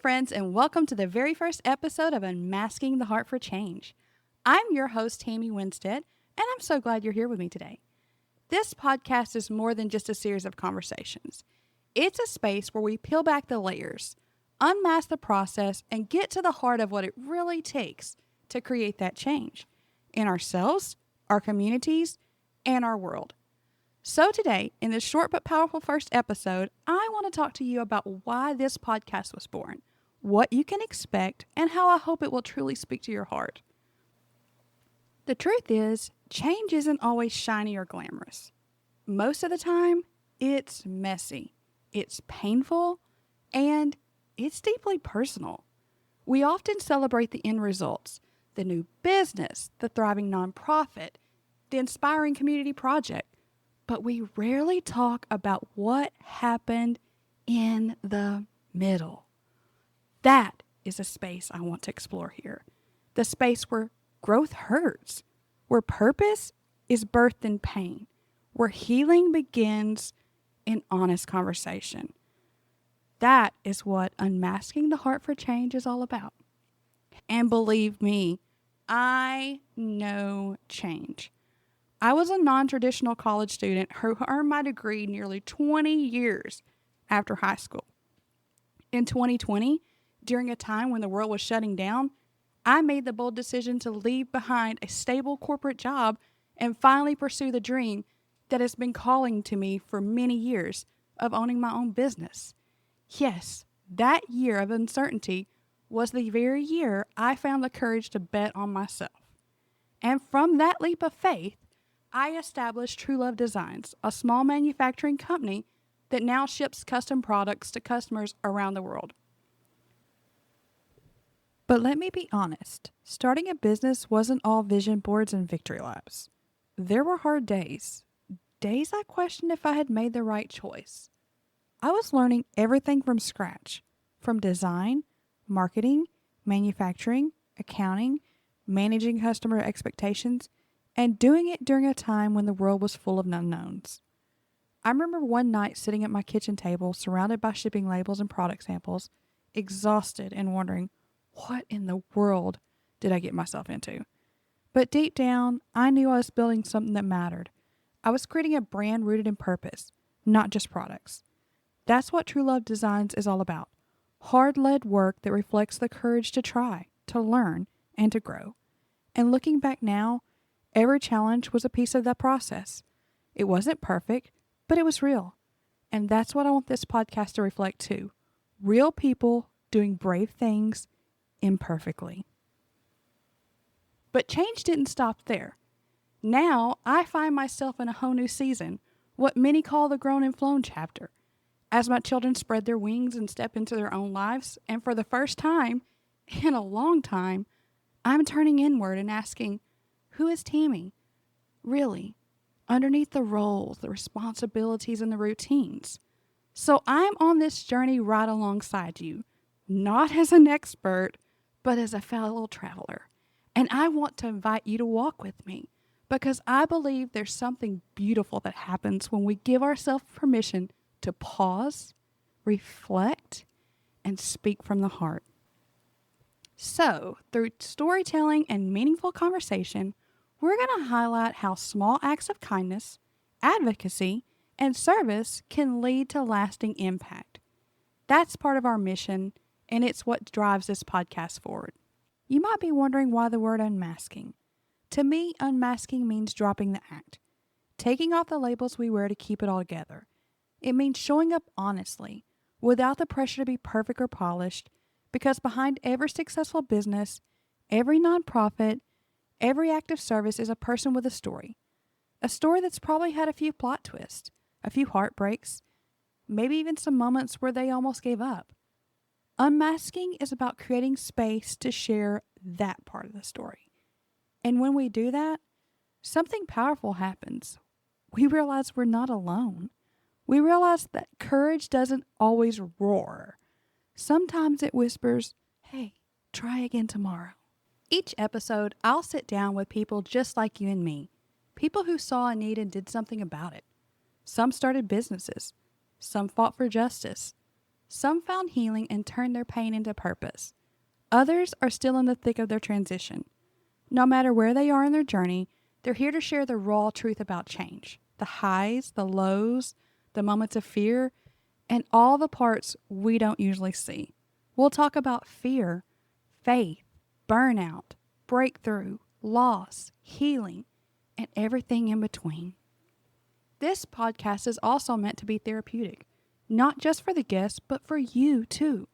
friends, and welcome to the very first episode of Unmasking the Heart for Change. I'm your host, Tammy Winsted, and I'm so glad you're here with me today. This podcast is more than just a series of conversations. It's a space where we peel back the layers, unmask the process, and get to the heart of what it really takes to create that change in ourselves, our communities, and our world. So today, in this short but powerful first episode, I want to talk to you about why this podcast was born, what you can expect, and how I hope it will truly speak to your heart. The truth is, change isn't always shiny or glamorous. Most of the time, it's messy, it's painful, and it's deeply personal. We often celebrate the end results, the new business, the thriving nonprofit, the inspiring community project, but we rarely talk about what happened in the middle. That is a space I want to explore here. The space where growth hurts, where purpose is birthed in pain, where healing begins in honest conversation. That is what Unmasking the Heart for Change is all about. And believe me, I know change. I was a non-traditional college student who earned my degree nearly 20 years after high school. In 2020, during a time when the world was shutting down, I made the bold decision to leave behind a stable corporate job and finally pursue the dream that has been calling to me for many years of owning my own business. Yes, that year of uncertainty was the very year I found the courage to bet on myself. And from that leap of faith, I established True Love Designs, a small manufacturing company that now ships custom products to customers around the world. But let me be honest, starting a business wasn't all vision boards and victory laps. There were hard days I questioned if I had made the right choice. I was learning everything from scratch, from design, marketing, manufacturing, accounting, managing customer expectations, and doing it during a time when the world was full of unknowns. I remember one night sitting at my kitchen table, surrounded by shipping labels and product samples, exhausted and wondering, what in the world did I get myself into? But deep down, I knew I was building something that mattered. I was creating a brand rooted in purpose, not just products. That's what True Love Designs is all about. Hard-led work that reflects the courage to try, to learn, and to grow. And looking back now, every challenge was a piece of that process. It wasn't perfect, but it was real. And that's what I want this podcast to reflect too. Real people doing brave things imperfectly. But change didn't stop there. Now I find myself in a whole new season, what many call the grown and flown chapter. As my children spread their wings and step into their own lives, and for the first time in a long time, I'm turning inward and asking, who is Tammy? Really? Underneath the roles, the responsibilities, and the routines. So I'm on this journey right alongside you, not as an expert, but as a fellow traveler. And I want to invite you to walk with me because I believe there's something beautiful that happens when we give ourselves permission to pause, reflect, and speak from the heart. So, through storytelling and meaningful conversation, we're going to highlight how small acts of kindness, advocacy, and service can lead to lasting impact. That's part of our mission, and it's what drives this podcast forward. You might be wondering why the word unmasking. To me, unmasking means dropping the act, taking off the labels we wear to keep it all together. It means showing up honestly, without the pressure to be perfect or polished, because behind every successful business, every nonprofit, every act of service is a person with a story that's probably had a few plot twists, a few heartbreaks, maybe even some moments where they almost gave up. Unmasking is about creating space to share that part of the story. And when we do that, something powerful happens. We realize we're not alone. We realize that courage doesn't always roar. Sometimes it whispers, hey, try again tomorrow. Each episode, I'll sit down with people just like you and me, people who saw a need and did something about it. Some started businesses. Some fought for justice. Some found healing and turned their pain into purpose. Others are still in the thick of their transition. No matter where they are in their journey, they're here to share the raw truth about change. The highs, the lows, the moments of fear, and all the parts we don't usually see. We'll talk about fear, faith, burnout, breakthrough, loss, healing, and everything in between. This podcast is also meant to be therapeutic, not just for the guests, but for you too.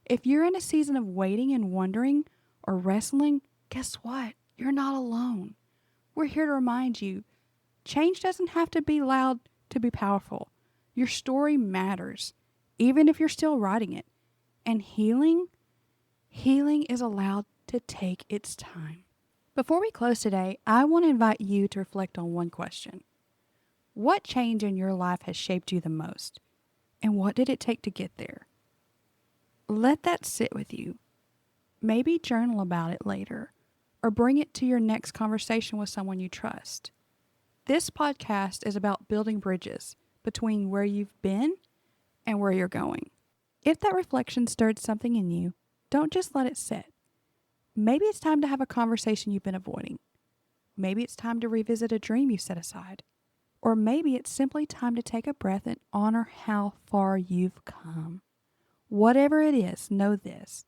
If you're in a season of waiting and wondering or wrestling, guess what? You're not alone. We're here to remind you, change doesn't have to be loud to be powerful. Your story matters, even if you're still writing it. And healing is allowed to take its time. Before we close today, I want to invite you to reflect on one question. What change in your life has shaped you the most? And what did it take to get there? Let that sit with you. Maybe journal about it later, or bring it to your next conversation with someone you trust. This podcast is about building bridges between where you've been and where you're going. If that reflection stirred something in you, don't just let it sit. Maybe it's time to have a conversation you've been avoiding. Maybe it's time to revisit a dream you set aside. Or maybe it's simply time to take a breath and honor how far you've come. Whatever it is, know this.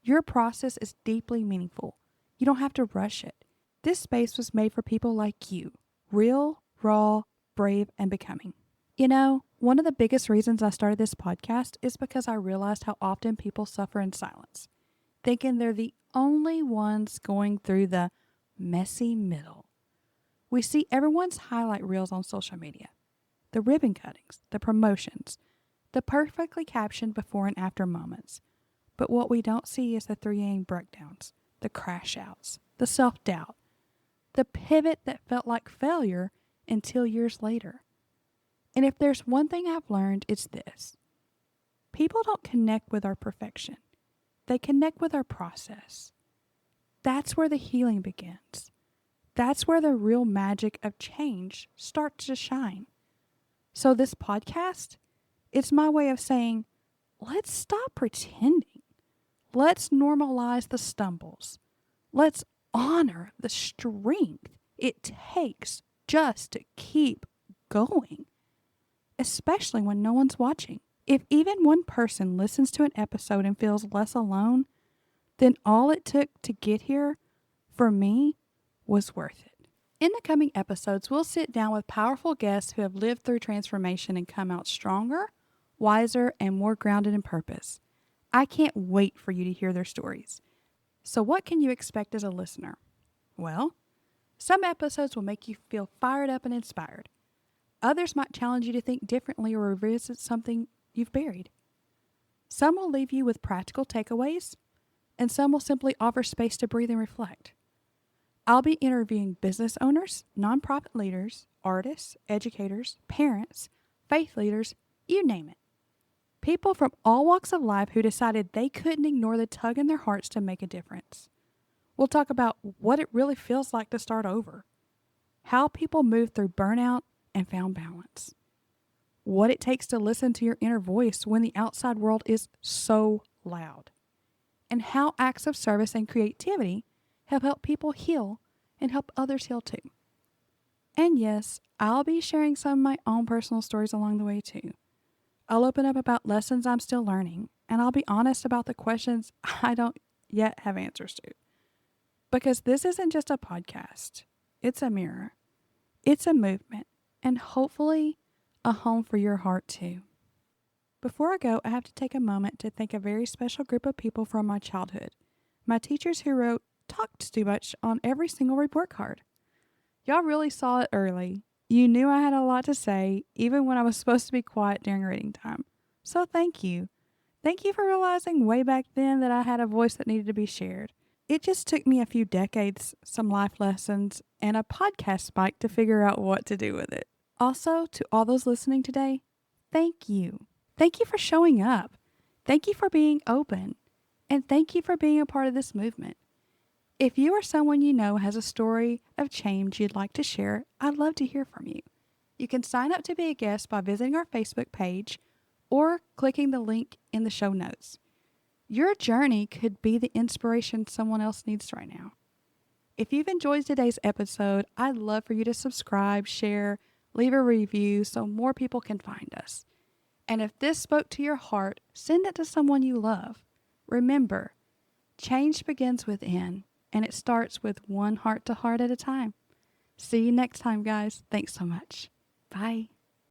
Your process is deeply meaningful. You don't have to rush it. This space was made for people like you. Real, raw, brave, and becoming. You know, one of the biggest reasons I started this podcast is because I realized how often people suffer in silence, thinking they're the only ones going through the messy middle. We see everyone's highlight reels on social media, the ribbon cuttings, the promotions, the perfectly captioned before and after moments. But what we don't see is the 3 a.m. breakdowns, the crash outs, the self-doubt, the pivot that felt like failure until years later. And if there's one thing I've learned, it's this. People don't connect with our perfection. They connect with our process. That's where the healing begins. That's where the real magic of change starts to shine. So this podcast, it's my way of saying, let's stop pretending. Let's normalize the stumbles. Let's honor the strength it takes just to keep going, especially when no one's watching. If even one person listens to an episode and feels less alone, then all it took to get here, for me, was worth it. In the coming episodes, we'll sit down with powerful guests who have lived through transformation and come out stronger, wiser, and more grounded in purpose. I can't wait for you to hear their stories. So what can you expect as a listener? Well, some episodes will make you feel fired up and inspired. Others might challenge you to think differently or revisit something you've buried. Some will leave you with practical takeaways, and some will simply offer space to breathe and reflect. I'll be interviewing business owners, nonprofit leaders, artists, educators, parents, faith leaders, you name it. People from all walks of life who decided they couldn't ignore the tug in their hearts to make a difference. We'll talk about what it really feels like to start over, how people moved through burnout and found balance, what it takes to listen to your inner voice when the outside world is so loud, and how acts of service and creativity have helped people heal and help others heal too. And yes, I'll be sharing some of my own personal stories along the way too. I'll open up about lessons I'm still learning, and I'll be honest about the questions I don't yet have answers to. Because this isn't just a podcast. It's a mirror. It's a movement, and hopefully a home for your heart too. Before I go, I have to take a moment to thank a very special group of people from my childhood. My teachers who wrote "talked too much" on every single report card. Y'all really saw it early. You knew I had a lot to say, even when I was supposed to be quiet during reading time. So thank you. Thank you for realizing way back then that I had a voice that needed to be shared. It just took me a few decades, some life lessons, and a podcast spike to figure out what to do with it. Also, to all those listening today, thank you. Thank you for showing up. Thank you for being open. And thank you for being a part of this movement. If you or someone you know has a story of change you'd like to share, I'd love to hear from you. You can sign up to be a guest by visiting our Facebook page or clicking the link in the show notes. Your journey could be the inspiration someone else needs right now. If you've enjoyed today's episode, I'd love for you to subscribe, share, leave a review so more people can find us. And if this spoke to your heart, send it to someone you love. Remember, change begins within, and it starts with one heart to heart at a time. See you next time, guys. Thanks so much. Bye.